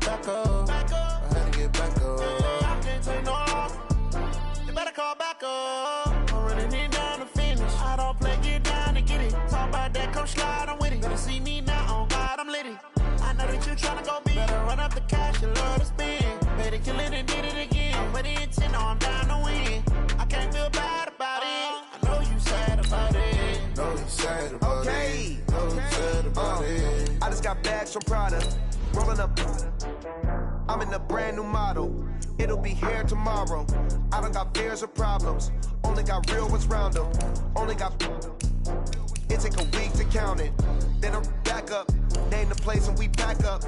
back up. I had to get back up. I can't take no loss. You better call back up. I'm running it down to finish. I don't play, get down to get it. Talk about that, come slide, I'm with it. Better see me now, on God, I'm litty. I know that you tryna go big. Better run up the cash, you love to spend. Better kill it and did it again. I'm with the intent, I'm down to win. I can't feel bad about it. I know you sad about it. Know you sad about it. Know you sad about it. I just got bags from Prada. Rolling up. I'm in a brand new model. It'll be here tomorrow. I don't got fears or problems. Only got real ones round them. Only got. It take a week to count it. Then I'm back up. Name the place and we back up.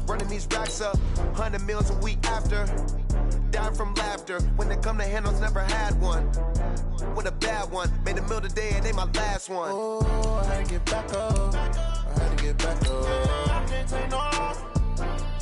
Running these racks up. 100 meals a week after. Dying from laughter. When it come to handles, never had one. With a bad one. Made a meal today and they my last one. Oh, I had to get back up. I had to get back up. I can't take no loss.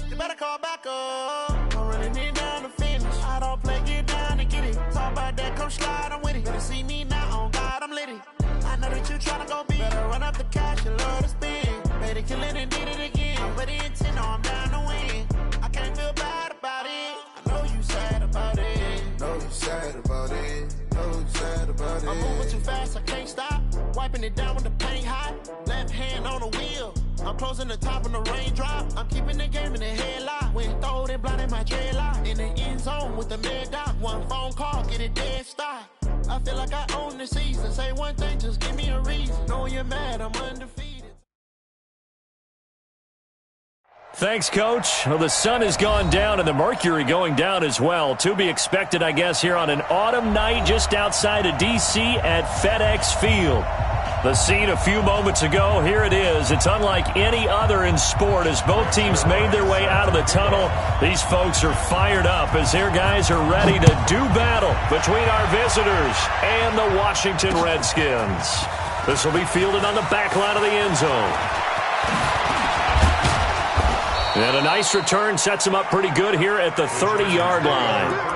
You better call back up. I'm running it down to finish. I don't play, get down to get it. Talk about that, come slide, I'm with it. Better see me now, on God, I'm litty. I know that you tryna go big. Better run up the cash, you love to spend. Better kill it and did it again. I'm with the intent, no, I'm down to win. I can't feel bad about it. I know you sad about it. Know you sad about it. Know you sad about it. I'm moving too fast, I can't stop. Wiping it down with the paint hot. Left hand on the wheel. I'm closing the top on the raindrop. I'm keeping the game in the headlock. When throwed and blinded my dreadlock. In the end zone with the mad dot. One phone call, get it dead stop. I feel like I own the season. Say one thing, just give me a reason. Knowing you're mad, I'm undefeated. Thanks, Coach. Well, the sun has gone down and the mercury going down as well. To be expected, I guess, here on an autumn night just outside of D.C. at FedEx Field. The scene a few moments ago, here it is. It's unlike any other in sport as both teams made their way out of the tunnel. These folks are fired up as their guys are ready to do battle between our visitors and the Washington Redskins. This will be fielded on the back line of the end zone. And a nice return sets them up pretty good here at the 30-yard line.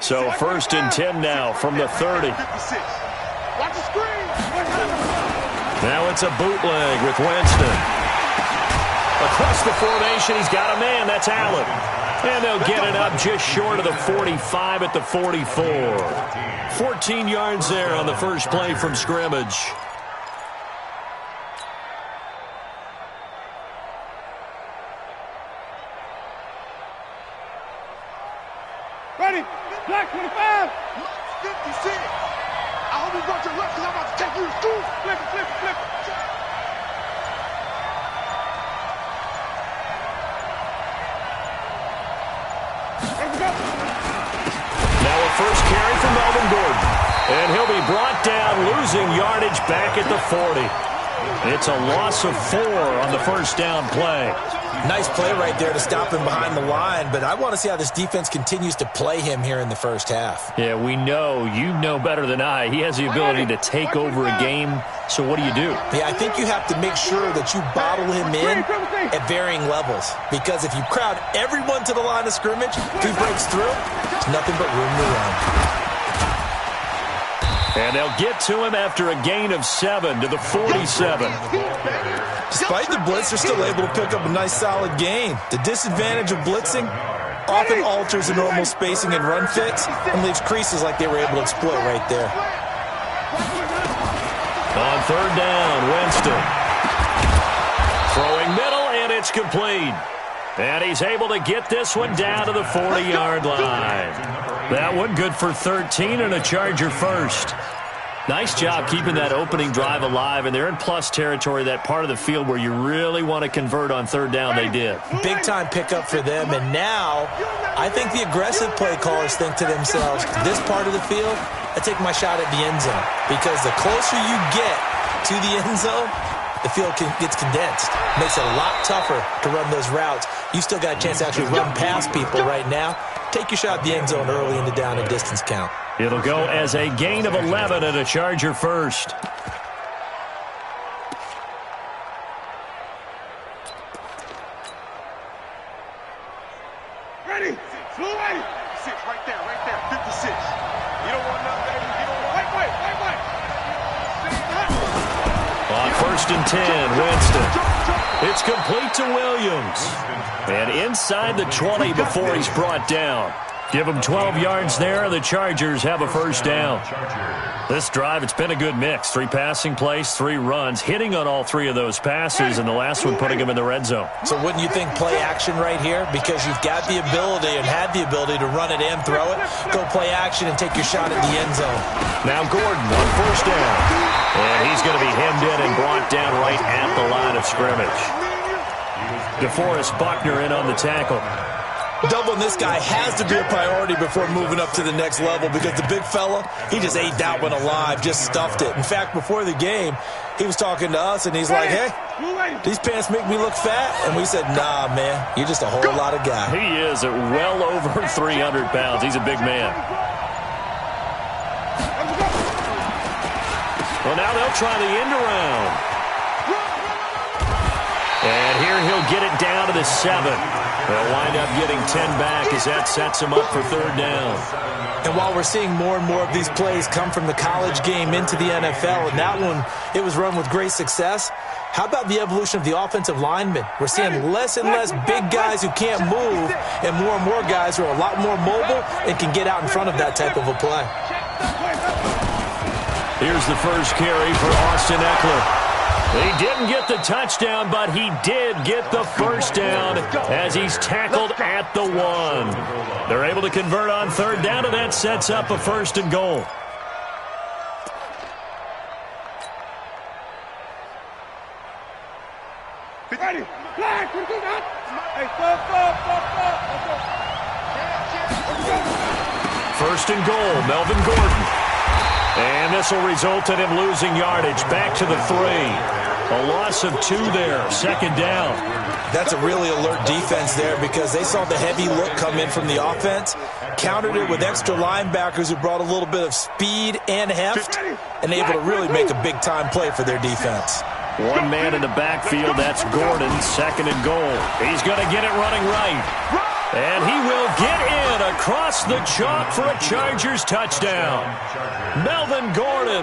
So 1st and 10 now from the 30. Now it's a bootleg with Winston. Across the formation, he's got a man. That's Allen. And they'll get it up just short of the 45 at the 44. 14 yards there on the first play from scrimmage. Ready? Black 25. 56. I hope you brought your left because I'm about to take you to school. Flip it, flip it, flip it. Now a first carry from Melvin Gordon. And he'll be brought down, losing yardage back at the 40. It's a loss of 4 on the first down play. Nice play right there to stop him behind the line, but I want to see how this defense continues to play him here in the first half. Yeah, we know. You know better than I. He has the ability to take over a game, so what do you do? Yeah, I think you have to make sure that you bottle him in at varying levels, because if you crowd everyone to the line of scrimmage, if he breaks through, there's nothing but room to run. And they'll get to him after a gain of 7 to the 47. Despite the blitz, they're still able to pick up a nice, solid gain. The disadvantage of blitzing often alters the normal spacing and run fits and leaves creases like they were able to exploit right there. On 3rd down, Winston. Throwing middle, and it's complete. And he's able to get this one down to the 40-yard line. That one good for 13 and a Charger first. Nice job keeping that opening drive alive, and they're in plus territory, that part of the field where you really want to convert on 3rd down. They did. Big-time pickup for them, and now I think the aggressive play callers think to themselves, this part of the field, I take my shot at the end zone, because the closer you get to the end zone, the field gets condensed. Makes it a lot tougher to run those routes. You still got a chance to actually run past people right now. Take your shot at the end zone early in the down and distance count. It'll go as a gain of 11 and a Charger first. Ready. Blue ready. 6 right there. 56. You don't want nothing, baby. You don't want. Wait. On 1st and 10, Winston. It's complete to Williams. And inside the 20 before he's brought down. Give him 12 yards there, and the Chargers have a first down. This drive, it's been a good mix. 3 passing plays, 3 runs, hitting on all 3 of those passes, and the last one putting him in the red zone. So wouldn't you think play action right here? Because you've got the ability and had the ability to run it and throw it. Go play action and take your shot at the end zone. Now Gordon on first down. And he's going to be hemmed in and brought down right at the line of scrimmage. DeForest Buckner in on the tackle. Doubling this guy has to be a priority before moving up to the next level because the big fella, he just ate that one alive, just stuffed it. In fact, before the game, he was talking to us, and he's like, hey, these pants make me look fat. And we said, nah, man, you're just a whole lot of guy. He is at well over 300 pounds. He's a big man. Well, now they'll try the end around. And here he'll get it down to the 7. They'll wind up getting 10 back as that sets him up for 3rd down. And while we're seeing more and more of these plays come from the college game into the NFL, and that one, it was run with great success, how about the evolution of the offensive linemen? We're seeing less and less big guys who can't move and more guys who are a lot more mobile and can get out in front of that type of a play. Here's the first carry for Austin Eckler. He didn't get the touchdown, but he did get the first down as he's tackled at the 1. They're able to convert on 3rd down, and that sets up a 1st and goal. Ready. Flag. Hey, stop. 1st and goal, Melvin Gordon. And this will result in him losing yardage back to the 3. A loss of 2 there, 2nd down. That's a really alert defense there because they saw the heavy look come in from the offense, countered it with extra linebackers who brought a little bit of speed and heft, and able to really make a big-time play for their defense. 1 man in the backfield, that's Gordon, 2nd and goal. He's going to get it running right. And he will get in across the chalk for a Chargers touchdown. Melvin Gordon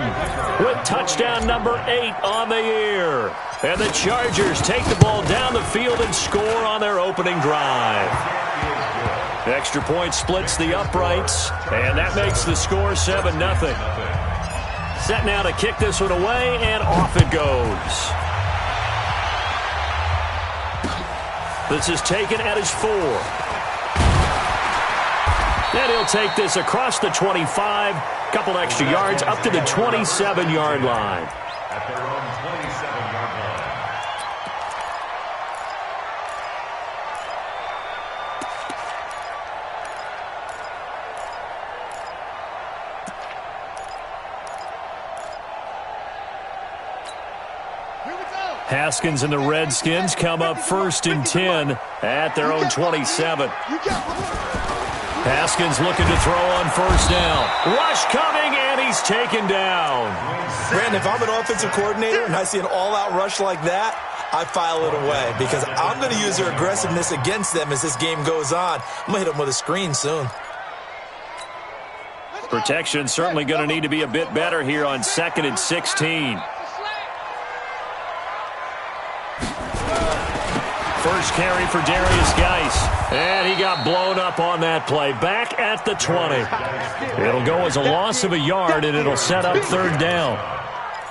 with touchdown number 8 on the year. And the Chargers take the ball down the field and score on their opening drive. Extra point splits the uprights, and that makes the score 7-0. Set now to kick this one away, and off it goes. This is taken at his 4. And he'll take this across the 25, couple extra yards, up to the 27-yard line. At their own 27-yard line. Haskins and the Redskins come up 1st and 10 at their own 27. Haskins looking to throw on 1st down. Rush coming, and he's taken down. Brandon, if I'm an offensive coordinator and I see an all-out rush like that, I file it away because I'm going to use their aggressiveness against them as this game goes on. I'm going to hit them with a screen soon. Protection certainly going to need to be a bit better here on 2nd and 16. First carry for Darius Geis. And he got blown up on that play. Back at the 20. It'll go as a loss of a yard, and it'll set up 3rd down.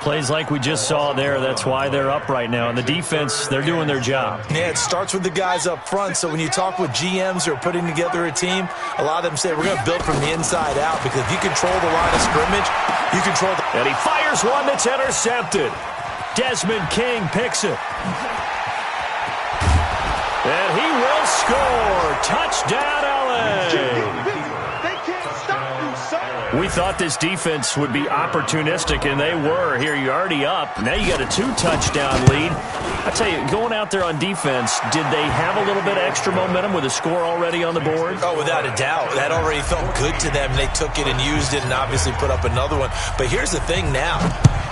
Plays like we just saw there, that's why they're up right now. And the defense, they're doing their job. Yeah, it starts with the guys up front. So when you talk with GMs who are putting together a team, a lot of them say, we're going to build from the inside out. Because if you control the line of scrimmage, you control the... And he fires one that's intercepted. Desmond King picks it. And he will score. Touchdown, LA. We thought this defense would be opportunistic, and they were. Here, you're already up. Now you got a 2-touchdown lead. I tell you, going out there on defense, did they have a little bit of extra momentum with a score already on the board? Oh, without a doubt. That already felt good to them. They took it and used it and obviously put up another one. But here's the thing now.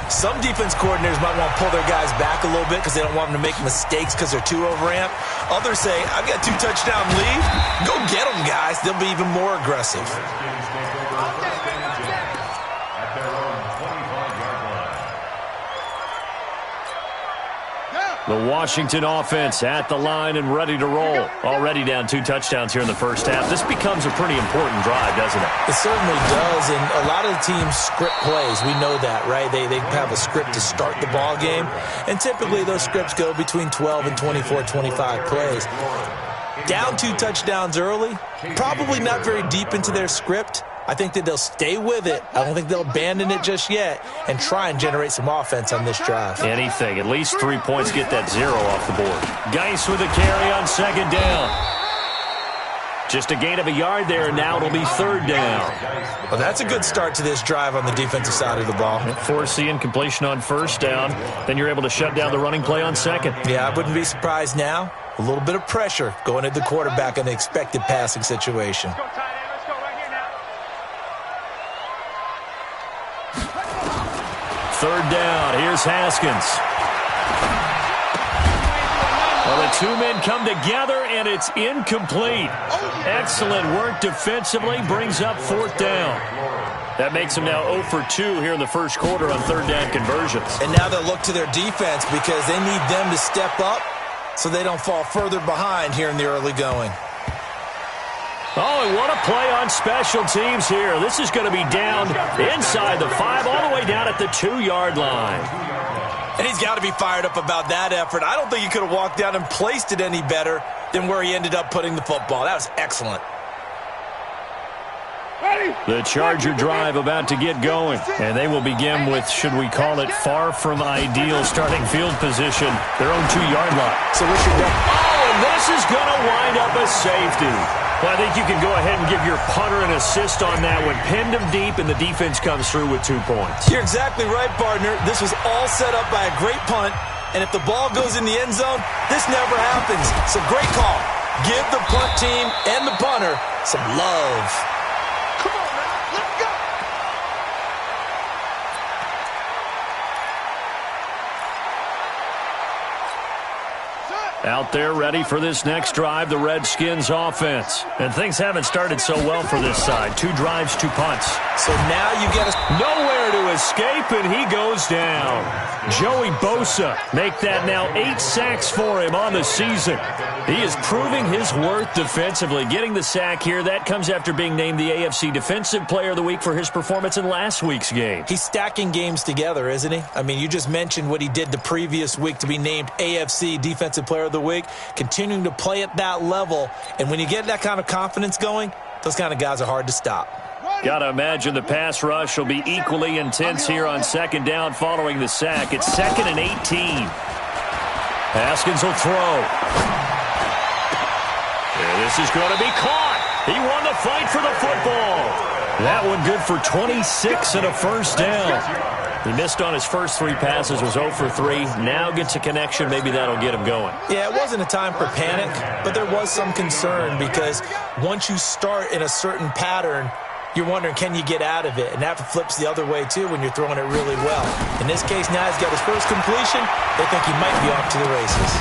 Some defense coordinators might want to pull their guys back a little bit because they don't want them to make mistakes because they're too overamped. Others say, I've got 2 touchdown lead. Go get them, guys. They'll be even more aggressive. Redskins take over first and 10 at their own 25-yard line. The Washington offense at the line and ready to roll. Already down 2 touchdowns here in the first half. This becomes a pretty important drive, doesn't it? It certainly does, and a lot of the teams script plays. We know that, right? They have a script to start the ball game, and typically those scripts go between 12 and 24, 25 plays. Down 2 touchdowns early, probably not very deep into their script. I think that they'll stay with it. I don't think they'll abandon it just yet and try and generate some offense on this drive. Anything. At least 3 points, get that 0 off the board. Geis with a carry on 2nd down. Just a gain of a yard there, and now it'll be 3rd down. Well, that's a good start to this drive on the defensive side of the ball. Force the incompletion on 1st down. Then you're able to shut down the running play on 2nd. Yeah, I wouldn't be surprised now. A little bit of pressure going at the quarterback in the expected passing situation. Third down. Here's Haskins. Well, the 2 men come together, and it's incomplete. Excellent work defensively. Brings up 4th down. That makes them now 0 for 2 here in the first quarter on 3rd down conversions. And now they'll look to their defense because they need them to step up so they don't fall further behind here in the early going. Oh, and what a play on special teams here. This is going to be down inside the 5, all the way down at the 2-yard line. And he's got to be fired up about that effort. I don't think he could have walked down and placed it any better than where he ended up putting the football. That was excellent. The Charger drive about to get going, and they will begin with, should we call it, far from ideal starting field position, their own 2-yard line. So what's your Oh, and this is going to wind up a safety. Well, I think you can go ahead and give your punter an assist on that one. Pinned him deep, and the defense comes through with 2 points. You're exactly right, partner. This was all set up by a great punt, and if the ball goes in the end zone, this never happens. So great call. Give the punt team and the punter some love. Come on, man. Let's go. Out there ready for this next drive, the Redskins offense. And things haven't started so well for this side. 2 drives, 2 punts. So now you get nowhere to escape, and he goes down. Joey Bosa make that now 8 sacks for him on the season. He is proving his worth defensively. Getting the sack here, that comes after being named the AFC Defensive Player of the Week for his performance in last week's game. He's stacking games together, isn't he? I mean, you just mentioned what he did the previous week to be named AFC Defensive Player of the Week, continuing to play at that level. And when you get that kind of confidence going, those kind of guys are hard to stop. Got to imagine the pass rush will be equally intense here on 2nd down following the sack. It's 2nd and 18. Haskins will throw. This is going to be caught. He won the fight for the football. That one good for 26 and a first down. He missed on his first 3 passes, was 0 for 3. Now gets a connection. Maybe that'll get him going. Yeah, it wasn't a time for panic, but there was some concern because once you start in a certain pattern, you're wondering, can you get out of it? And that flips the other way, too, when you're throwing it really well. In this case, now he's got his first completion. They think he might be off to the races.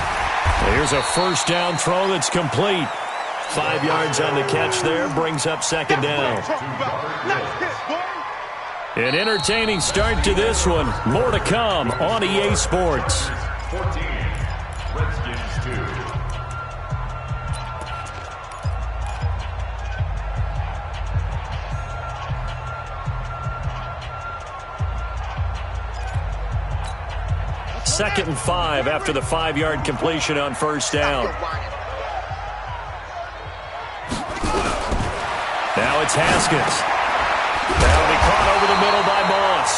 Here's a first down throw that's complete. 5 yards on the catch there, brings up 2nd down. An entertaining start to this one. More to come on EA Sports. 14, Redskins 2. Second and 5 after the 5-yard completion on first down. Now it's Haskins. That'll be caught over the middle by Moss.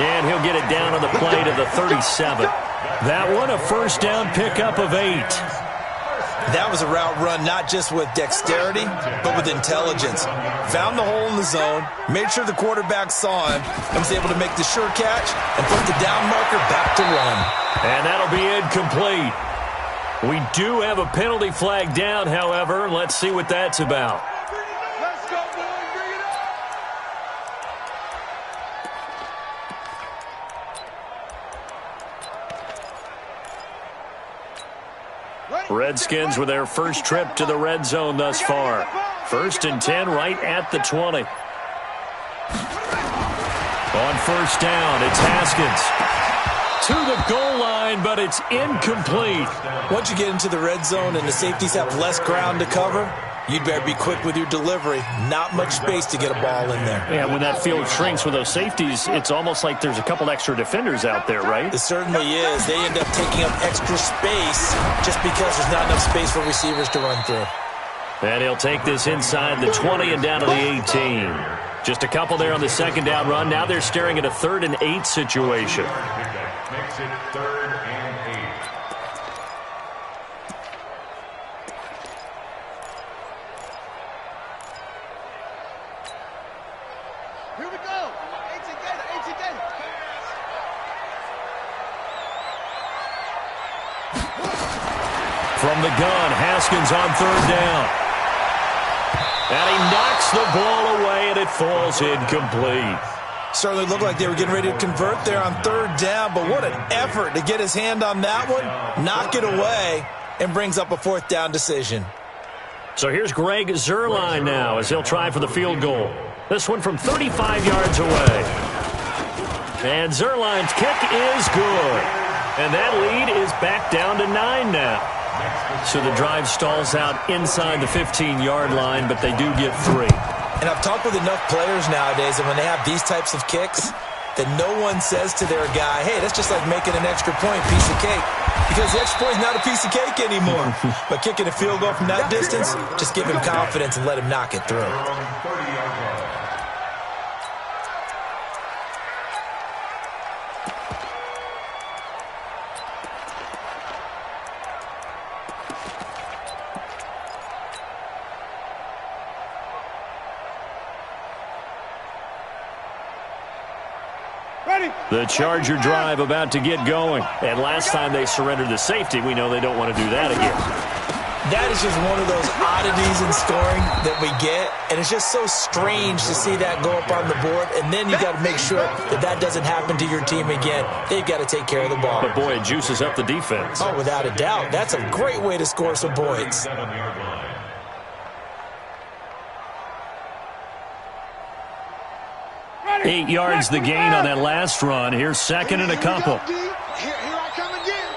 And he'll get it down on the play to the 37. That one, a first down pickup of 8. That was a route run not just with dexterity, but with intelligence. Found the hole in the zone, made sure the quarterback saw him, and was able to make the sure catch and put the down marker back to run. And that'll be incomplete. We do have a penalty flag down, however. Let's see what that's about. Let's go, boys. Bring it up. Redskins with their first trip to the red zone thus far. 1st and 10 right at the 20. On first down, it's Haskins. To the goal line, but it's incomplete. Once you get into the red zone and the safeties have less ground to cover, you'd better be quick with your delivery. Not much space to get a ball in there. Yeah, when that field shrinks with those safeties, it's almost like there's a couple extra defenders out there, right? It certainly is. They end up taking up extra space just because there's not enough space for receivers to run through. And he'll take this inside the 20 and down to the 18. Just a couple there on the second down run. Now they're staring at a 3rd and 8 situation. Makes it 3rd and 8. Here we go. 18 Gator. From the gun, Haskins on 3rd down. And he knocks the ball away, and it falls incomplete. Certainly looked like they were getting ready to convert there on 3rd down, but what an effort to get his hand on that one, knock it away, and brings up a 4th down decision. So here's Greg Zuerlein now as he'll try for the field goal. This one from 35 yards away. And Zuerlein's kick is good. And that lead is back down to 9 now. So the drive stalls out inside the 15-yard line, but they do get 3. And I've talked with enough players nowadays, and when they have these types of kicks, that no one says to their guy, hey, that's just like making an extra point, piece of cake. Because the extra point is not a piece of cake anymore. But kicking a field goal from that distance, just give him confidence and let him knock it through. The Charger drive about to get going. And last time they surrendered the safety, we know they don't want to do that again. That is just one of those oddities in scoring that we get. And it's just so strange to see that go up on the board. And then you got to make sure that that doesn't happen to your team again. They've got to take care of the ball. But, boy, it juices up the defense. Oh, without a doubt. That's a great way to score some points. 7-yard line. 8 yards the gain on that last run. Here's 2nd and a couple. Here I come again.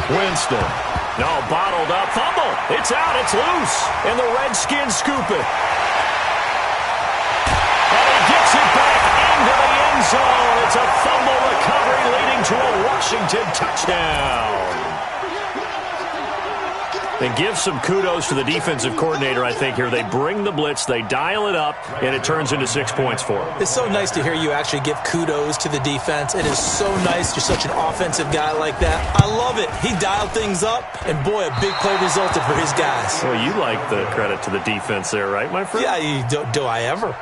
Winston. No, bottled up. Fumble. It's out. It's loose. And the Redskins scoop it. And he gets it back into the end zone. It's a fumble recovery leading to a Washington touchdown. And give some kudos to the defensive coordinator, I think, here. They bring the blitz, they dial it up, and it turns into 6 points for them. It's so nice to hear you actually give kudos to the defense. It is so nice. You're such an offensive guy like that. I love it. He dialed things up, and boy, a big play resulted for his guys. Well, you like the credit to the defense there, right, my friend? Yeah, do I ever?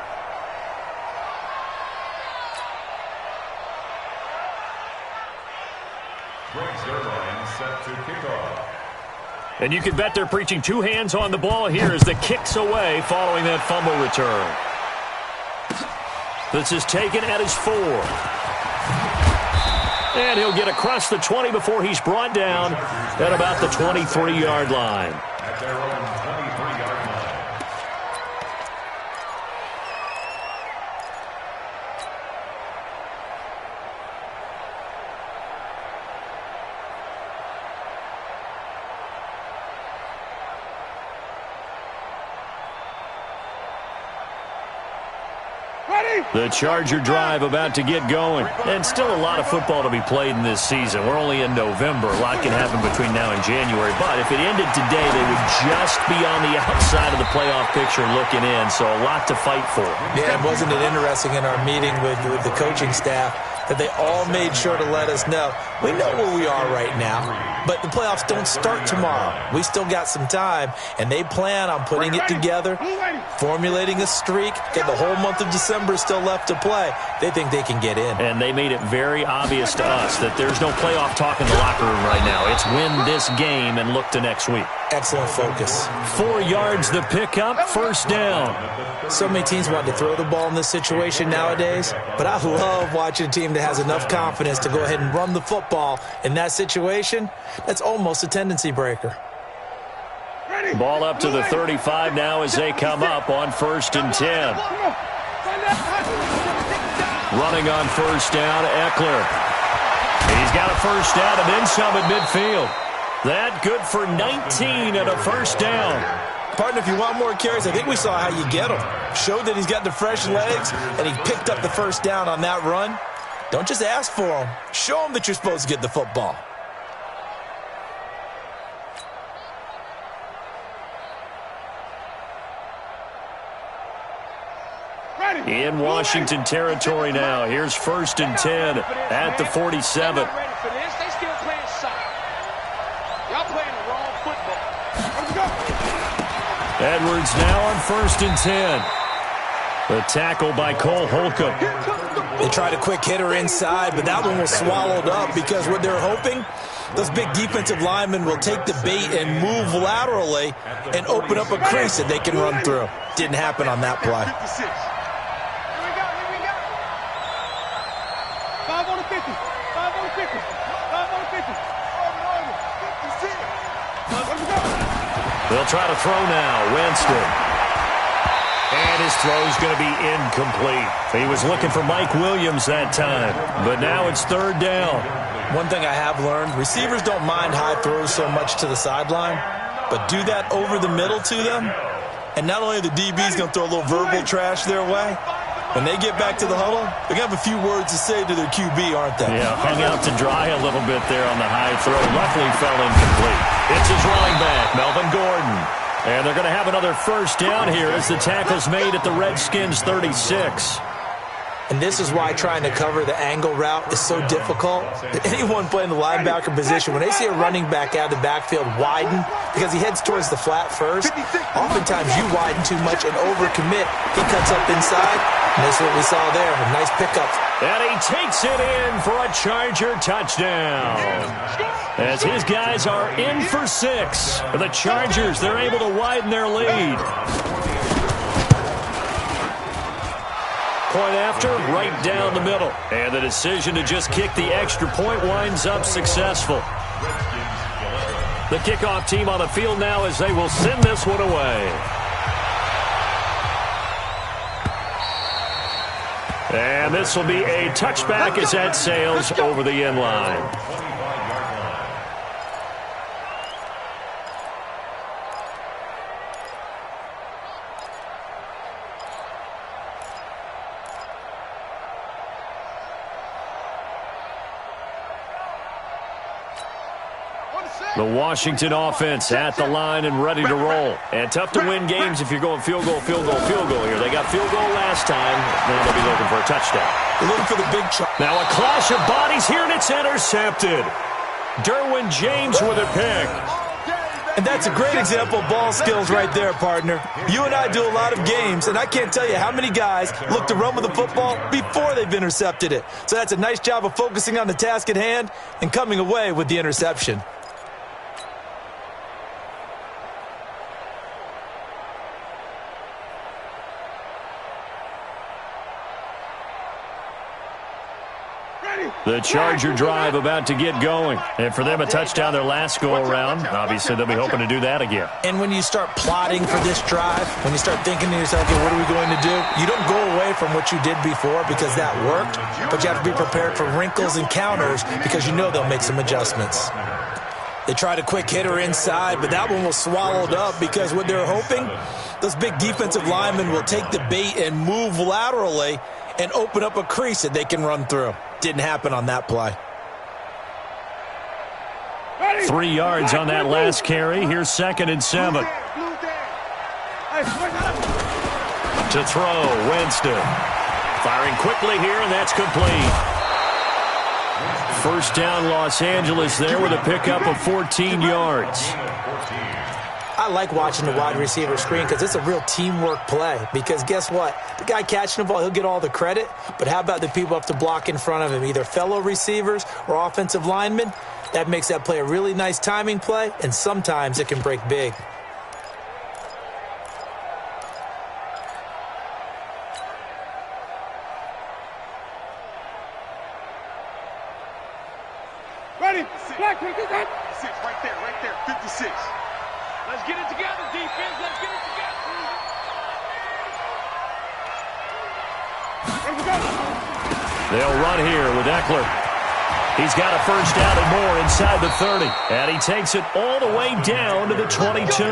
Greg Zuerlein set to kickoff. And you can bet they're preaching 2 hands on the ball here as the kick's away following that fumble return. This is taken at his 4. And he'll get across the 20 before he's brought down at about the 23-yard line. At their own 23-yard line. The Charger drive about to get going. And still a lot of football to be played in this season. We're only in November. A lot can happen between now and January. But if it ended today, they would just be on the outside of the playoff picture looking in. So a lot to fight for. Yeah, wasn't it interesting in our meeting with the coaching staff that they all made sure to let us know, we know where we are right now, but the playoffs don't start tomorrow. We still got some time, and they plan on putting it together, formulating a streak, get the whole month of December still left to play. They think they can get in. And they made it very obvious to us that there's no playoff talk in the locker room right now. It's win this game and look to next week. Excellent focus. 4 yards the pickup, first down. So many teams want to throw the ball in this situation nowadays, but I love watching a team that has enough confidence to go ahead and run the football football in that situation, that's almost a tendency breaker. Ball up to the 35 now as they come up on 1st and 10. Running on 1st down, Eckler. He's got a 1st down and then some at midfield. That good for 19 and a 1st down. Partner, if you want more carries, I think we saw how you get him. Showed that he's got the fresh legs, and he picked up the 1st down on that run. Don't just ask for him. Show him that you're supposed to get the football. In Washington territory now. Here's 1st and 10 at the 47. They still playing soccer. Y'all playing the wrong football. Let's go. Edwards now on 1st and 10. The tackle by Cole Holcomb. They tried a quick hitter inside, but that one was swallowed up because what they're hoping, those big defensive linemen will take the bait and move laterally and open up a crease that they can run through. Didn't happen on that play. 5 on the 50. 5 on the 50. 5 on the 50. They'll try to throw now. Winston. And his throw's going to be incomplete. He was looking for Mike Williams that time, but now it's 3rd down. One thing I have learned, receivers don't mind high throws so much to the sideline, but do that over the middle to them, and not only are the DBs going to throw a little verbal trash their way, when they get back to the huddle, they're going to have a few words to say to their QB, aren't they? Yeah, hung out to dry a little bit there on the high throw. Luckily fell incomplete. It's his running back, Melvin Gordon. And they're going to have another 1st down here as the tackle's made at the Redskins 36. And this is why trying to cover the angle route is so difficult. Anyone playing the linebacker position, when they see a running back out of the backfield widen because he heads towards the flat first, oftentimes you widen too much and overcommit. He cuts up inside, and that's what we saw there. A nice pickup. And he takes it in for a Charger touchdown. As his guys are in for 6. For the Chargers, they're able to widen their lead. Point after, right down the middle. And the decision to just kick the extra point winds up successful. The kickoff team on the field now as they will send this one away. And this will be a touchback as that sails over the end line. The Washington offense at the line and ready to roll. And tough to win games if you're going field goal here. They got field goal last time. Now they'll be looking for a touchdown. They're looking for the big chunk. Now a clash of bodies here, and it's intercepted. Derwin James with a pick. And that's a great example of ball skills right there, partner. You and I do a lot of games, and I can't tell you how many guys look to run with the football before they've intercepted it. So that's a nice job of focusing on the task at hand and coming away with the interception. The Charger drive about to get going. And for them, a touchdown their last go-around. Obviously, they'll be hoping to do that again. And when you start plotting for this drive, when you start thinking to yourself, okay, what are we going to do? You don't go away from what you did before because that worked, but you have to be prepared for wrinkles and counters because you know they'll make some adjustments. They tried a quick hitter inside, but that one was swallowed up because what they're hoping, those big defensive linemen will take the bait and move laterally and open up a crease that they can run through. Didn't happen on that play. 3 yards on that last carry. Here's 2nd and 7. To throw, Winston. Firing quickly here, and that's complete. 1st down, Los Angeles there with a pickup of 14 yards. I like watching the wide receiver screen because it's a real teamwork play. Because guess what? The guy catching the ball, he'll get all the credit. But how about the people up to block in front of him, either fellow receivers or offensive linemen? That makes that play a really nice timing play, and sometimes it can break big. Let's get it together, defense. Let's get it together. They'll run here with Eckler. He's got a first down and more inside the 30. And he takes it all the way down to the 22.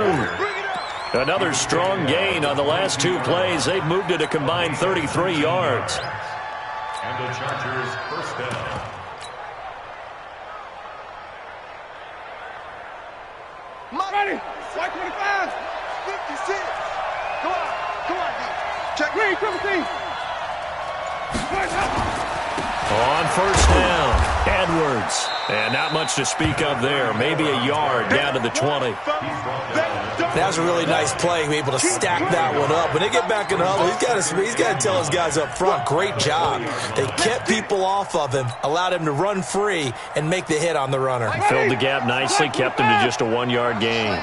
Another strong gain on the last two plays. They've moved it a combined 33 yards. And the Chargers first down. Ready. White 25. 56. Come on. Check. Green, triple team. On first down, Edwards. And not much to speak of there. Maybe a yard down to the 20. That was a really nice play, be able to stack that one up. When they get back in the huddle, he's got to tell his guys up front, great job. They kept people off of him, allowed him to run free, and make the hit on the runner. Filled the gap nicely, kept him to just a 1-yard gain.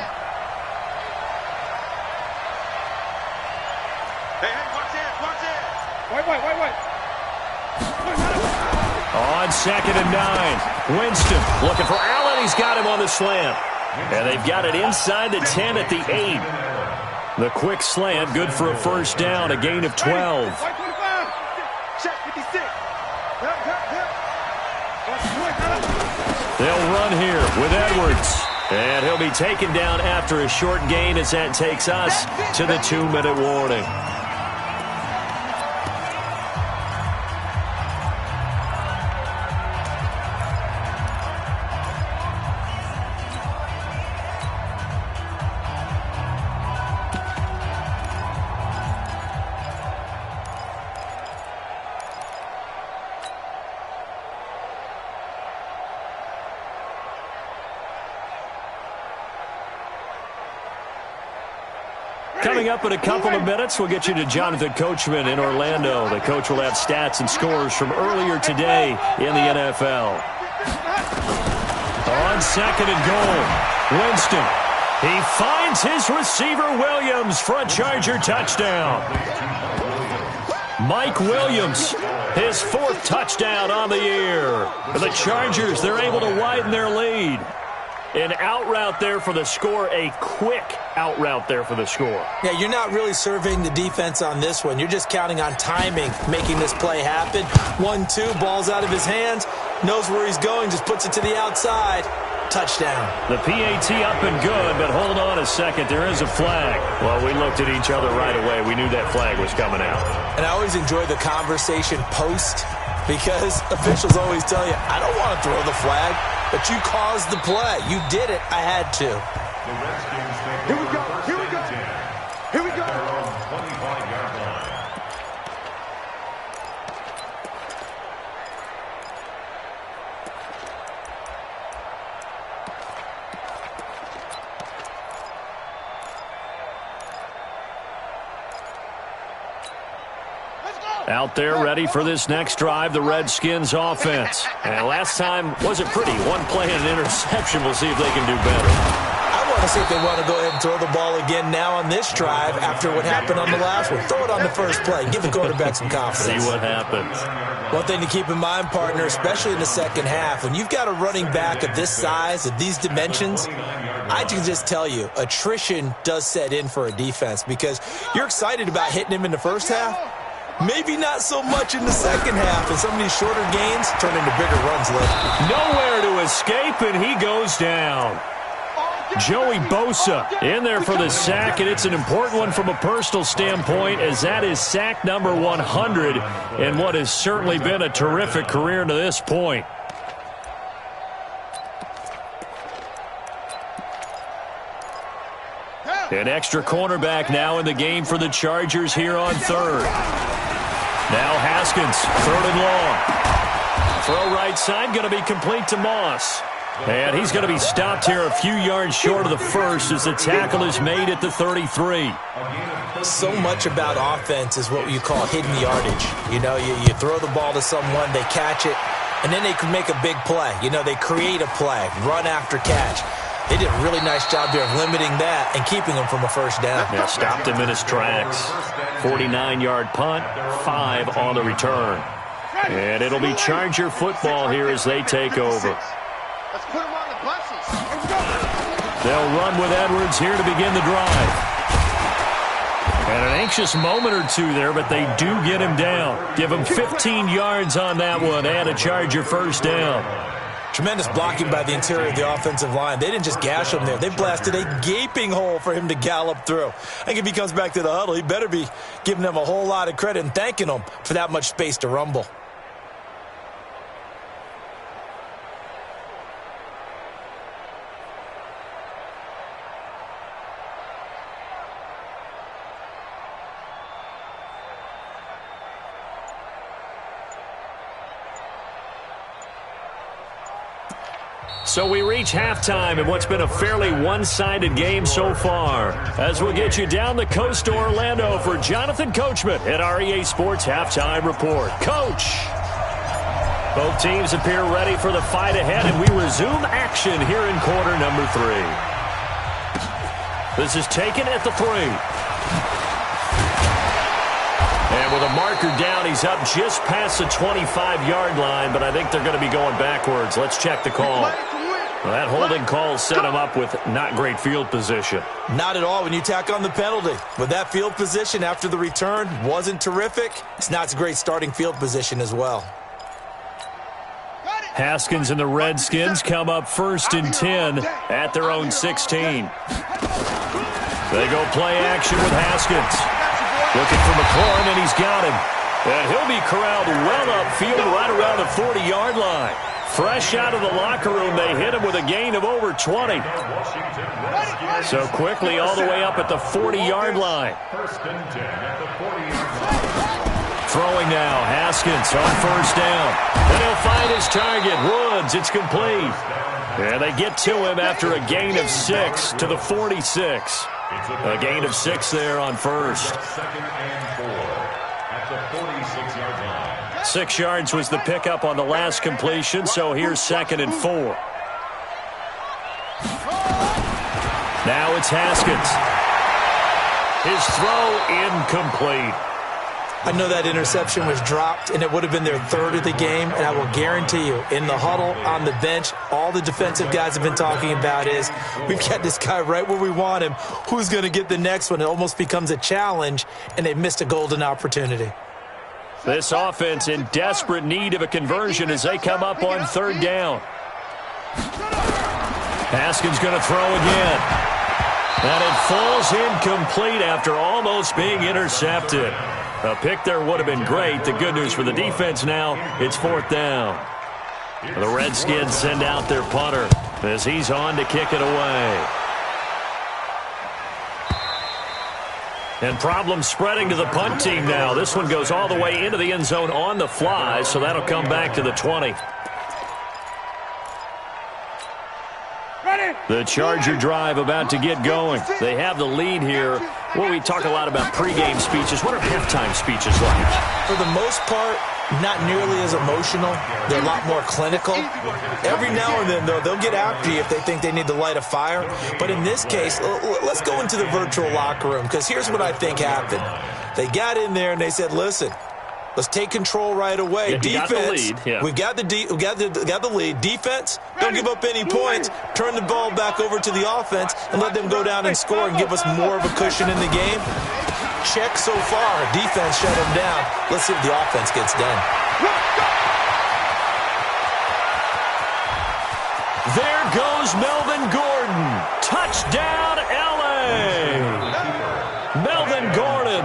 Hey, watch it. Wait. On 2nd and 9, Winston looking for Allen. He's got him on the slant. And they've got it inside the 10 at the 8. The quick slant, good for a first down, a gain of 12. White 25. Check 56. They'll run here with Edwards. And he'll be taken down after a short gain as that takes us to the 2-minute warning. Coming up in a couple of minutes, we'll get you to Jonathan Coachman in Orlando. The coach will have stats and scores from earlier today in the NFL. On 2nd and goal, Winston. He finds his receiver, Williams, for a Charger touchdown. Mike Williams, his 4th touchdown on the year. The Chargers, they're able to widen their lead. An out route there for the score, a quick out route there for the score. Yeah, you're not really surveying the defense on this one. You're just counting on timing, making this play happen. 1-2, ball's out of his hands, knows where he's going, just puts it to the outside. Touchdown. The PAT up and good, but hold on a second. There is a flag. Well, we looked at each other right away. We knew that flag was coming out. And I always enjoy the conversation post because officials always tell you, I don't want to throw the flag, but you caused the play. You did it. I had to. The Redskins take Here we go. At their own 25-yard line. Out there ready for this next drive, the Redskins offense. And last time wasn't pretty. One play and an interception. We'll see if they can do better. I want to see if they want to go ahead and throw the ball again now on this drive after what happened on the last one. Throw it on the first play. Give the quarterback some confidence. See what happens. One thing to keep in mind, partner, especially in the second half, when you've got a running back of this size, of these dimensions, I can just tell you, attrition does set in for a defense because you're excited about hitting him in the first half. Maybe not so much in the second half, and some of these shorter gains turn into bigger runs later. Nowhere to escape, and he goes down. Joey Bosa in there for the sack, and it's an important one from a personal standpoint as that is sack number 100 in what has certainly been a terrific career to this point. An extra cornerback now in the game for the Chargers here on 3rd. Now Haskins, 3rd and long. Throw right side, going to be complete to Moss. And he's going to be stopped here a few yards short of the first as the tackle is made at the 33. So much about offense is what you call hidden yardage. You know, you throw the ball to someone, they catch it, and then they can make a big play. You know, they create a play, run after catch. They did a really nice job here of limiting that and keeping him from a first down. Yeah, stopped him in his tracks. 49-yard punt, 5 on the return. And it'll be Charger football here as they take over. Let's put him on the buses. They'll run with Edwards here to begin the drive. And an anxious moment or two there, but they do get him down. Give him 15 yards on that one and a Charger first down. Tremendous blocking by the interior of the offensive line. They didn't just gash him there. They blasted a gaping hole for him to gallop through. I think if he comes back to the huddle, he better be giving them a whole lot of credit and thanking them for that much space to rumble. So we reach halftime in what's been a fairly one-sided game so far. As we'll get you down the coast to Orlando for Jonathan Coachman at REA Sports Halftime Report. Coach! Both teams appear ready for the fight ahead, and we resume action here in quarter number 3. This is taken at the 3. And with a marker down, he's up just past the 25-yard line, but I think they're going to be going backwards. Let's check the call. Well, that holding call set him up with not great field position. Not at all when you tack on the penalty. With that field position after the return wasn't terrific, it's not a great starting field position as well. Haskins and the Redskins come up 1st and 10 at their own 16. They go play action with Haskins. Looking for McLaurin, and he's got him. And he'll be corralled well upfield right around the 40-yard line. Fresh out of the locker room, they hit him with a gain of over 20. So quickly all the way up at the 40-yard line. Throwing now, Haskins on 1st down. And he'll find his target, Woods. It's complete. And they get to him after a gain of 6 to the 46. A gain of 6 there on 1st. 6 yards was the pickup on the last completion, so here's 2nd and 4. Now it's Haskins. His throw incomplete. I know that interception was dropped, and it would have been their 3rd of the game, and I will guarantee you, in the huddle, on the bench, all the defensive guys have been talking about is, we've got this guy right where we want him. Who's going to get the next one? It almost becomes a challenge, and they missed a golden opportunity. This offense in desperate need of a conversion as they come up on 3rd down. Haskins going to throw again. And it falls incomplete after almost being intercepted. A pick there would have been great. The good news for the defense now, it's 4th down. The Redskins send out their punter as he's on to kick it away. And problems spreading to the punt team now. This one goes all the way into the end zone on the fly, so that'll come back to the 20. The Charger drive about to get going. They have the lead here. Well, we talk a lot about pregame speeches. What are halftime speeches like? For the most part, not nearly as emotional. They're a lot more clinical. Every now and then, though, they'll get after you if they think they need to light a fire. But in this case, let's go into the virtual locker room, because here's what I think happened. They got in there and they said, listen, let's take control right away. Yeah, defense, we've got the lead. Defense, don't give up any points. Turn the ball back over to the offense and let them go down and score and give us more of a cushion in the game. Check so far. Defense shut them down. Let's see if the offense gets done. There goes Melvin Gordon. Touchdown, L.A. Melvin Gordon,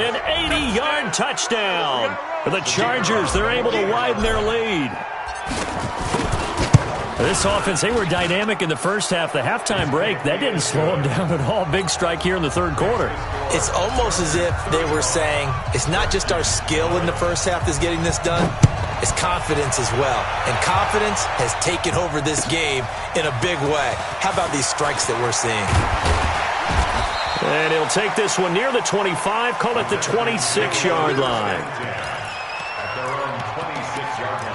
an 80-yard touchdown. For the Chargers, they're able to widen their lead. This offense, they were dynamic in the first half. The halftime break, that didn't slow them down at all. Big strike here in the 3rd quarter. It's almost as if they were saying, it's not just our skill in the first half that's getting this done, it's confidence as well. And confidence has taken over this game in a big way. How about these strikes that we're seeing? And he'll take this one near the 25, call it the 26-yard line. At their own 26-yard line.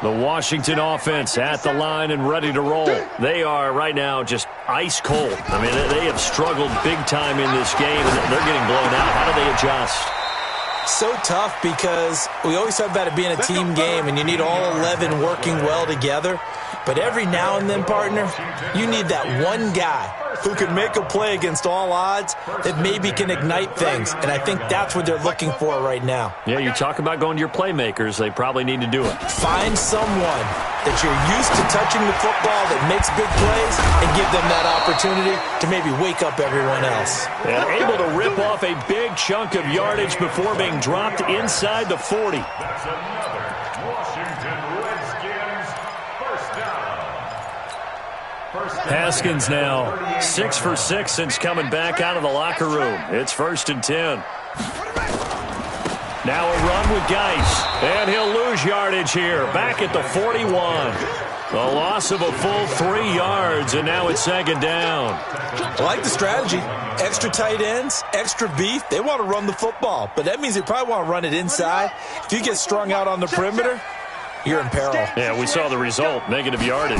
The Washington offense at the line and ready to roll. They are right now just ice cold. I mean, they have struggled big time in this game, and they're getting blown out. How do they adjust? So tough because we always talk about it being a team game and you need all 11 working well together. But every now and then, partner, you need that one guy who can make a play against all odds that maybe can ignite things. And I think that's what they're looking for right now. Yeah, you talk about going to your playmakers. They probably need to do it. Find someone that you're used to touching the football that makes big plays and give them that opportunity to maybe wake up everyone else. And able to rip off a big chunk of yardage before being dropped inside the 40. That's another Washington Redskins first down. Haskins now 6 for 6 since coming back out of the locker room. It's 1st and 10. Now a run with Geis, and he'll lose yardage here. Back at the 41. The loss of a full 3 yards, and now it's 2nd down. I like the strategy. Extra tight ends, extra beef. They want to run the football, but that means they probably want to run it inside. If you get strung out on the perimeter, you're in peril. Yeah, we saw the result, negative yardage.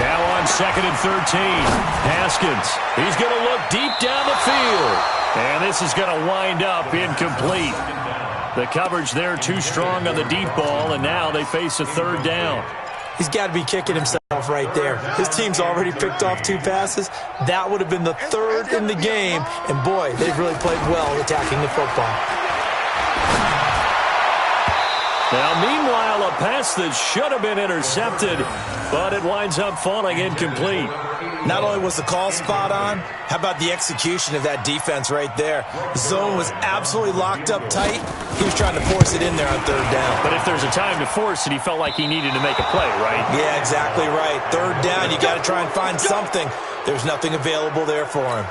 Now on 2nd and 13, Haskins. He's going to look deep down the field. And this is going to wind up incomplete. The coverage there too strong on the deep ball, and now they face a 3rd down. He's got to be kicking himself right there. His team's already picked off 2 passes. That would have been the 3rd in the game. And, boy, they've really played well attacking the football. Now, meanwhile, a pass that should have been intercepted, but it winds up falling incomplete. Not only was the call spot on, how about the execution of that defense right there? The zone was absolutely locked up tight. He was trying to force it in there on 3rd down. But if there's a time to force it, he felt like he needed to make a play, right? Yeah, exactly right. 3rd down, you got to try and find something. There's nothing available there for him.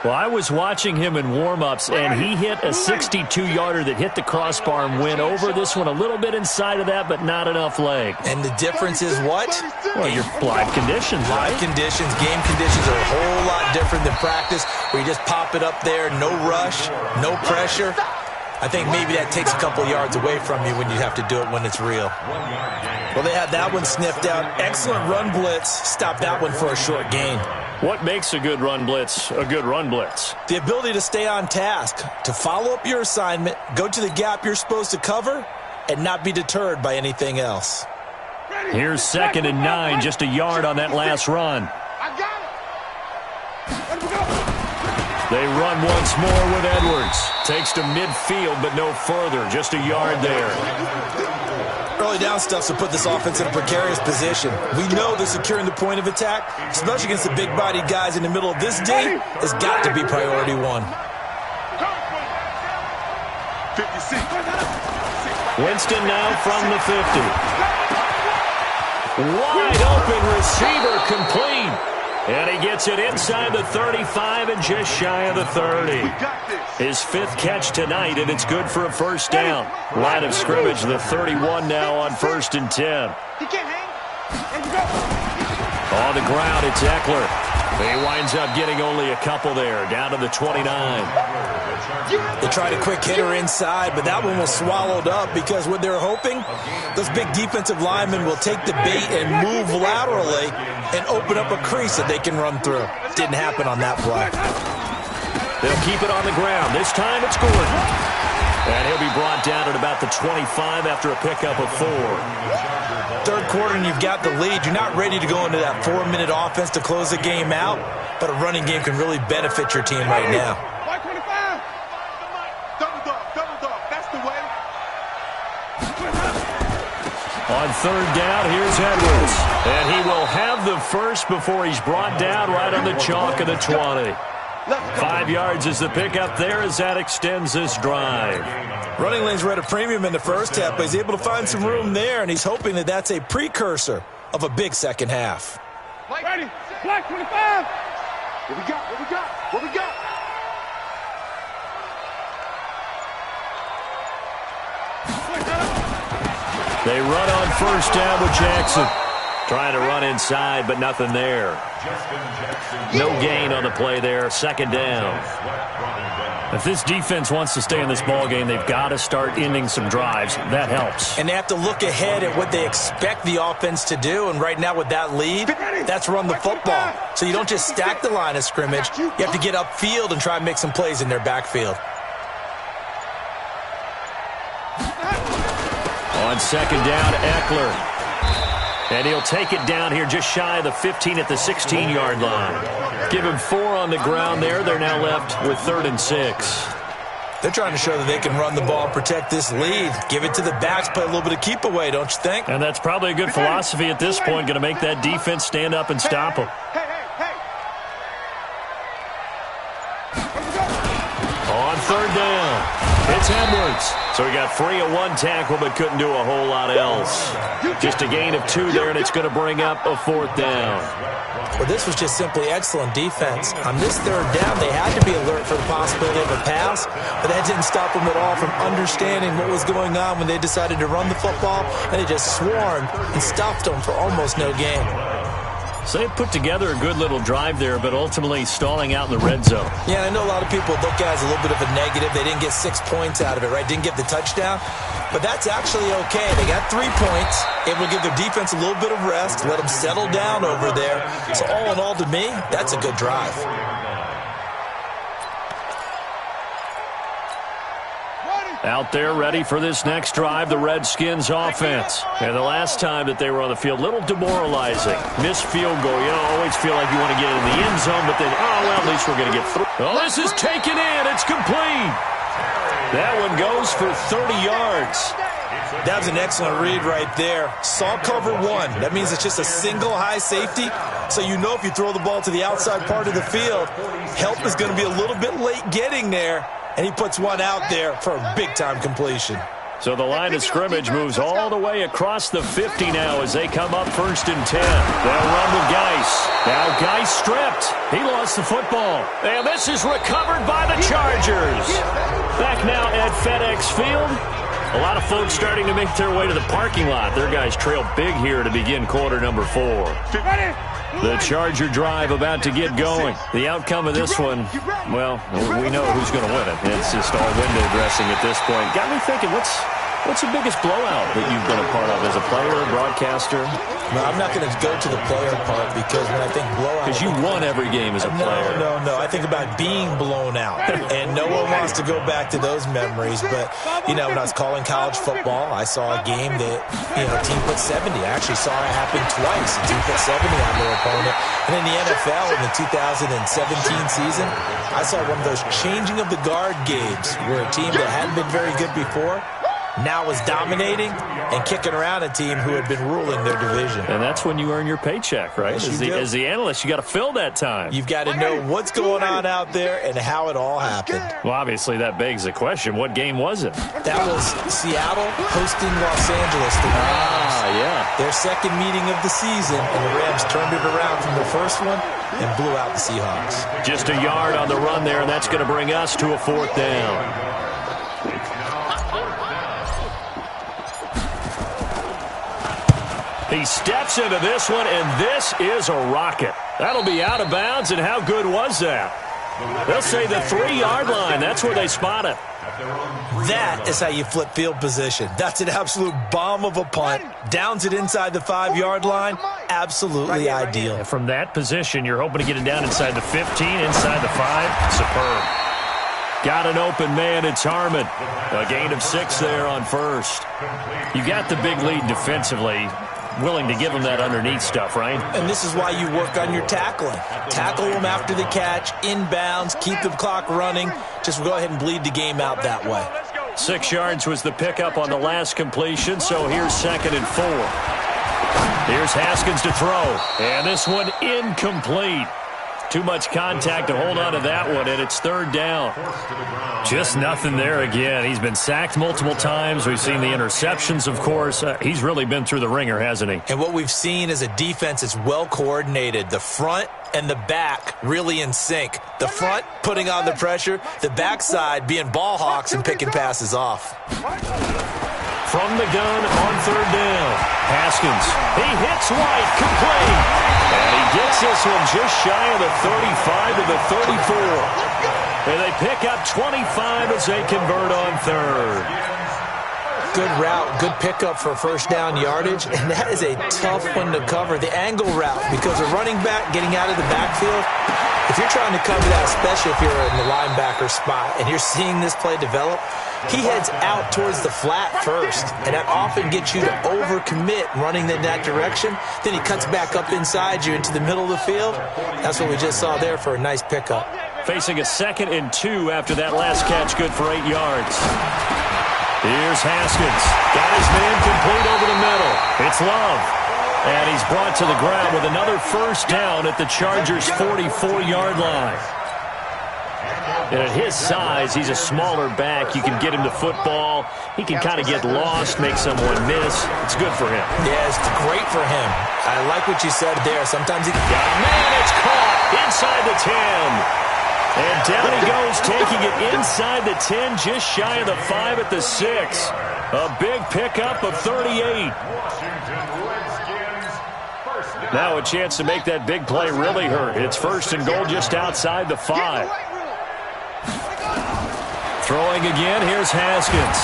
Well, I was watching him in warm-ups, and he hit a 62-yarder that hit the crossbar and went over. This one a little bit inside of that, but not enough leg. And the difference is what? Well, your live conditions, right? Live conditions, game conditions are a whole lot different than practice, where you just pop it up there, no rush, no pressure. I think maybe that takes a couple yards away from you when you have to do it when it's real. Well, they had that one sniffed out. Excellent run blitz. Stop that one for a short gain. What makes a good run blitz a good run blitz? The ability to stay on task, to follow up your assignment, go to the gap you're supposed to cover, and not be deterred by anything else. Here's 2nd and 9, just a yard on that last run. They run once more with Edwards. Takes to midfield, but no further. Just a yard there. Early down stuff to put this offense in a precarious position. We know that securing the point of attack, especially against the big-bodied guys in the middle of this day, has got to be priority 1. Winston now from the 50. Wide open receiver complete. And he gets it inside the 35 and just shy of the 30. His 5th catch tonight, and it's good for a 1st down. Line of scrimmage, the 31 now on 1st and 10. On the ground, it's Eckler. He winds up getting only a couple there, down to the 29. They tried a quick hitter inside, but that one was swallowed up because what they're hoping, those big defensive linemen will take the bait and move laterally and open up a crease that they can run through. Didn't happen on that play. They'll keep it on the ground. This time it's Gordon. And he'll be brought down at about the 25 after a pickup of 4. 3rd quarter and you've got the lead. You're not ready to go into that 4-minute offense to close the game out, but a running game can really benefit your team right now. On 3rd down, here's Edwards. And he will have the first before he's brought down right on the chalk of the 20. 5 yards is the pickup there as that extends this drive. Running lanes were at a premium in the first half, but he's able to find some room there, and he's hoping that that's a precursor of a big second half. Ready, black 25. What we got, what we got, what we got? They run on 1st down with Jackson. Trying to run inside, but nothing there. No gain on the play there. 2nd down. If this defense wants to stay in this ballgame, they've got to start ending some drives. That helps. And they have to look ahead at what they expect the offense to do. And right now with that lead, that's run the football. So you don't just stack the line of scrimmage. You have to get upfield and try and make some plays in their backfield. On second down, Eckler. And he'll take it down here just shy of the 15 at the 16-yard line. Give him 4 on the ground there. They're now left with 3rd and 6. They're trying to show that they can run the ball and protect this lead. Give it to the backs, play a little bit of keep away, don't you think? And that's probably a good philosophy at this point, going to make that defense stand up and stop them. On 3rd down, it's Edwards. So he got free of 1 tackle but couldn't do a whole lot else. Just a gain of 2 there, and it's going to bring up a 4th down. Well, this was just simply excellent defense. On this 3rd down, they had to be alert for the possibility of a pass, but that didn't stop them at all from understanding what was going on when they decided to run the football, and they just swarmed and stopped them for almost no gain. So they put together a good little drive there, but ultimately stalling out in the red zone. Yeah, I know a lot of people look at it as a little bit of a negative. They didn't get 6 points out of it, right? Didn't get the touchdown. But that's actually okay. They got 3 points. Able to give their defense a little bit of rest, let them settle down over there. So all in all, to me, that's a good drive. Out there ready for this next drive, the Redskins offense. And the last time that they were on the field, a little demoralizing. Missed field goal. You don't always feel like you want to get in the end zone, but then, oh, well, at least we're going to get through. Oh, this is taken in. It's complete. That one goes for 30 yards. That was an excellent read right there. Saw cover 1. That means it's just a single high safety. So you know if you throw the ball to the outside part of the field, help is going to be a little bit late getting there. And he puts one out there for a big-time completion. So the line of scrimmage moves all the way across the 50 now as they come up 1st and 10. They'll run with Geis. Now Geis stripped. He lost the football. And this is recovered by the Chargers. Back now at FedEx Field. A lot of folks starting to make their way to the parking lot. Their guys trail big here to begin quarter number 4. The Charger drive about to get going. The outcome of this one, well, we know who's going to win it. It's just all window dressing at this point. Got me thinking, what's the biggest blowout that you've been a part of as a player, broadcaster? No, I'm not going to go to the player part because when I think blowout... Because you won every game as a player. No. I think about being blown out. And no one wants to go back to those memories. But, you know, when I was calling college football, I saw a game that, you know, a team put 70. I actually saw it happen twice. A team put 70 on their opponent. And in the NFL, in the 2017 season, I saw one of those changing of the guard games where a team that hadn't been very good before now was dominating and kicking around a team who had been ruling their division. And that's when you earn your paycheck, right? Yes, as the analyst, you got to fill that time. You've got to know what's going on out there and how it all happened. Well, obviously, that begs the question, what game was it? That was Seattle hosting Los Angeles. The Rams. Yeah. Their second meeting of the season, and the Rams turned it around from the first one and blew out the Seahawks. Just a yard on the run there, and that's going to bring us to a 4th down. He steps into this one, and this is a rocket. That'll be out of bounds, and how good was that? They'll say the 3-yard line. That's where they spot it. That is how you flip field position. That's an absolute bomb of a punt. Downs it inside the 5-yard line. Absolutely ideal. And from that position, you're hoping to get it down inside the 15, inside the 5. Superb. Got an open man. It's Harmon. A gain of 6 there on 1st. You got the big lead defensively. Willing to give them that underneath stuff, right? And this is why you work on your tackling. Tackle them after the catch, inbounds, keep the clock running. Just go ahead and bleed the game out that way. 6 yards was the pickup on the last completion, so here's 2nd and 4. Here's Haskins to throw, and this one incomplete. Too much contact to hold on to that one, and it's 3rd down. Just nothing there again. He's been sacked multiple times. We've seen the interceptions, of course. He's really been through the ringer, hasn't he? And what we've seen is a defense that's well coordinated. The front and the back really in sync. The front putting on the pressure, the backside being ball hawks and picking passes off. From the gun on 3rd down. Haskins. He hits White, complete. And he gets this one just shy of the 35 to the 34. And they pick up 25 as they convert on 3rd. Good route, good pickup for 1st down yardage, and that is a tough one to cover. The angle route, because a running back getting out of the backfield, if you're trying to cover that, especially if you're in the linebacker spot and you're seeing this play develop, he heads out towards the flat first, and that often gets you to overcommit running in that direction. Then he cuts back up inside you into the middle of the field. That's what we just saw there for a nice pickup. Facing a 2nd and 2 after that last catch, good for 8 yards. Here's Haskins. Got his man complete over the middle. It's Love. And he's brought to the ground with another first down at the Chargers' 44-yard line. And at his size, he's a smaller back. You can get him to football. He can kind of get lost, make someone miss. It's good for him. Yeah, it's great for him. I like what you said there. Sometimes he... Man, it's caught inside the 10. And down he goes, taking it inside the 10, just shy of the 5 at the 6. A big pickup of 38. Now a chance to make that big play really hurt. It's 1st and goal just outside the 5. Throwing again, here's Haskins.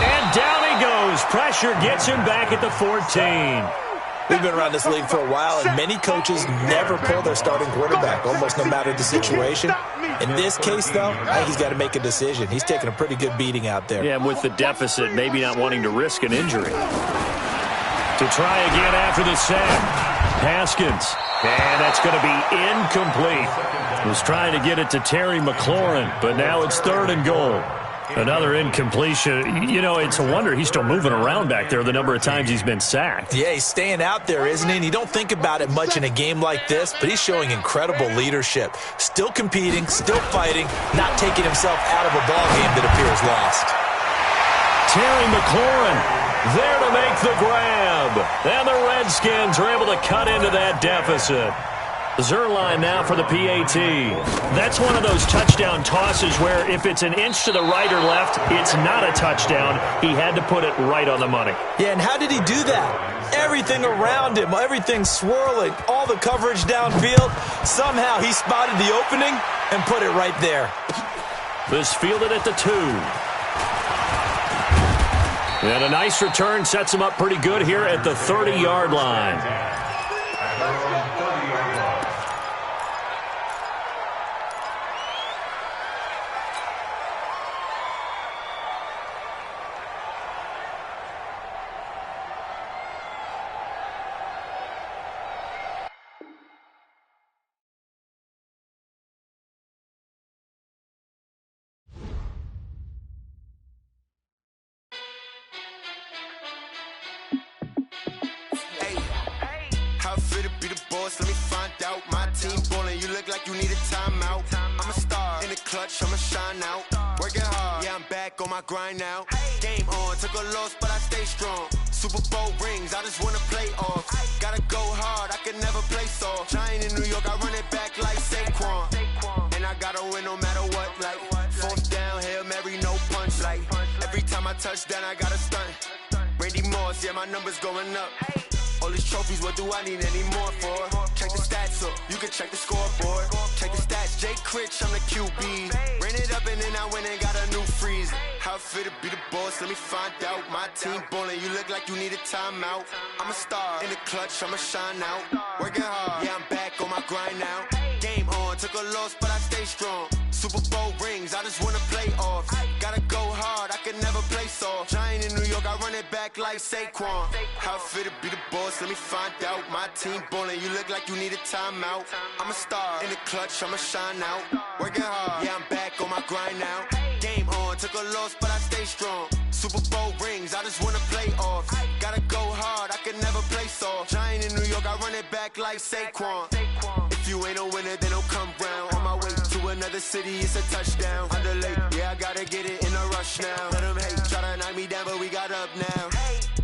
And down he goes. Pressure gets him back at the 14. We've been around this league for a while, and many coaches never pull their starting quarterback, almost no matter the situation. In this case, though, I think he's got to make a decision. He's taking a pretty good beating out there. Yeah, with the deficit, maybe not wanting to risk an injury. To try again after the sack. Haskins. And that's going to be incomplete. He was trying to get it to Terry McLaurin, but now it's 3rd and goal. Another incompletion. You know, it's a wonder he's still moving around back there the number of times he's been sacked. Yeah, he's staying out there, isn't he? And you don't think about it much in a game like this, but he's showing incredible leadership. Still competing, still fighting, not taking himself out of a ball game that appears lost. Terry McLaurin there to make the grab. And the Redskins are able to cut into that deficit. Zerline now for the PAT. That's one of those touchdown tosses where if it's an inch to the right or left, it's not a touchdown. He had to put it right on the money. Yeah, and how did he do that? Everything around him, everything swirling, all the coverage downfield. Somehow he spotted the opening and put it right there. This fielded at the 2. And a nice return sets him up pretty good here at the 30-yard line. Let me find out. My team ballin', you look like you need a timeout. I'm a star in the clutch, I'ma shine out. Working hard, yeah, I'm back on my grind now. Game on, took a loss, but I stay strong. Super Bowl rings, I just wanna play off. Gotta go hard, I can never play soft. Giant in New York, I run it back like Saquon. And I gotta win no matter what, like 4th down, Hail Mary, no punch. Like every time I touch down, I gotta stunt. Randy Moss, yeah, my numbers going up. All these trophies, what do I need any more for? Check the stats up, you can check the scoreboard. Check the stats, Jay Critch, I'm the QB. Ran it up and then I went and got a new freeze. How it feel to be the boss, let me find out. My team ballin', you look like you need a timeout. I'm a star in the clutch, I'ma shine out. Working hard, yeah, I'm back on my grind now. Game on, took a loss, but I stay strong. Super Bowl rings, I just wanna play off. Gotta go hard, I can never play soft. Giant in New York, I run it back like Saquon. How it feel to be the boss, let me find out. My team ballin', you look like you need a timeout. I'm a star in the clutch, I'ma shine out. Working hard, yeah, I'm back on my grind now. Game on, took a loss, but I stay strong. Super Bowl rings, I just wanna play off. Gotta go hard, I can never play soft. Giant in New York, I run it back like Saquon. If you ain't a winner, then don't come round. On my way to another city, it's a touchdown. Underlay, yeah, I gotta get it in a rush now. Let them hate, try to knock me down, but we got up now.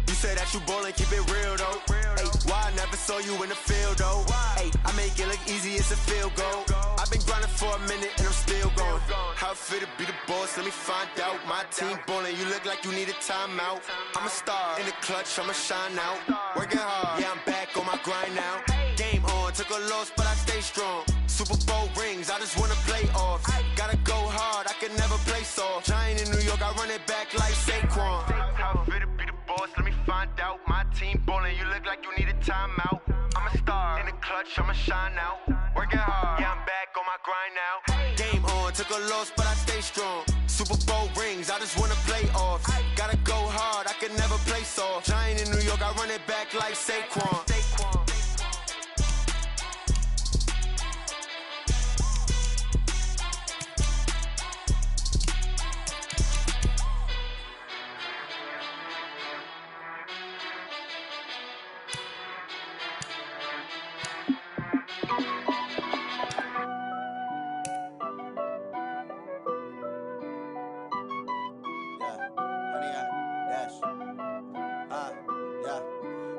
You say that you ballin', keep it real though. Ay, why I never saw you in the field though? Ay, I make it look easy, it's a field goal. I've been grinding for a minute and I'm still going. How it feel to be the boss, let me find out. My team ballin', you look like you need a timeout. I'm a star in the clutch, I'ma shine out. Working hard, yeah, I'm back on my grind now. Game on, took a loss, but I stay strong. Super Bowl rings, I just wanna play off. Gotta go hard, I can never play soft. Giant in New York, I run it back like Saquon. How it feel to be the boss, let me find out. My team ballin', you look like you need a timeout. I'm a star in the clutch, I'ma shine out. Working hard, yeah, I'm back on my grind now. Game on, took a loss, but I stay strong. Super Super Bowl rings, I just wanna play off. Gotta go hard, I can never play soft. Giant in New York, I run it back like Saquon.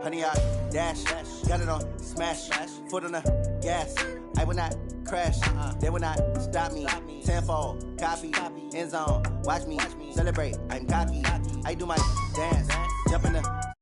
Honey, I dash, got it on smash, foot on the gas. I will not crash, they will not stop me. Tenfold, copy, end zone, watch me celebrate. I'm cocky, I do my dance, jump in the